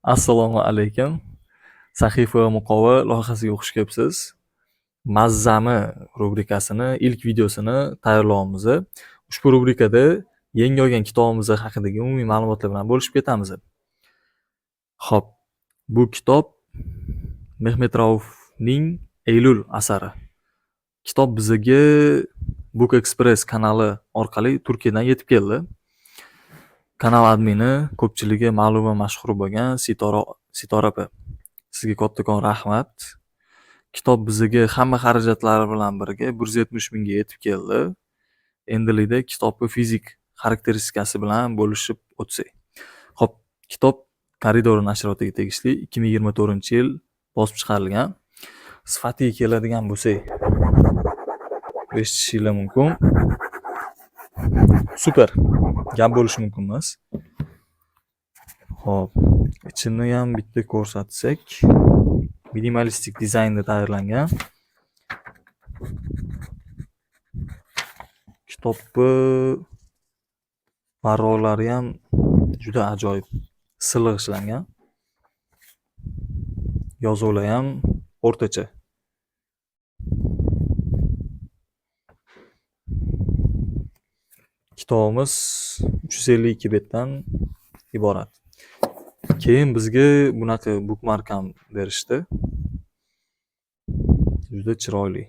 Assalomu alaykum. Sahifa va muqova loyihasiga xush kelibsiz. Mazzami rubrikasini ilk videosini tayyorlayapmiz. Ushbu rubrikada yangi olgan kitobimiz haqidagi umumiy ma'lumotlar bilan bo'lishib ketamiz. Xo'p, bu kitob Mehmet Raufning Eylul asari. Kitob bizga Book Express kanali orqali Turkiyadan yetib keldi. Kanal admini ko'pchiligi ma'lum va mashhur bo'lgan Sitora opa. Sizga kattakon rahmat. Kitob bizga hamma xarajatlari bilan birga 170 mingga yetib keldi. Endilikda kitobni fizik xarakteristikasi bilan bo'lishib o'tsak. Xo'p, kitob Koridor nashriyotiga tegishli 2024-yil bosib chiqarilgan. Sifatiga keladigan bo'lsak, eshitishinglar mumkin. Super. Gap bo'lishi mumkin emas. Xo'p, ichini ham bitta ko'rsatsak, minimalistik dizaynda tayyorlangan. Kitobni varroqlari ham juda ajoyib, silliq ishlangan. Yozuvlar ham o'rtacha. Kitobimiz 352 betdan iborat. Keyin bizga bunaqa bookmark ham berishdi. Juda chiroyli.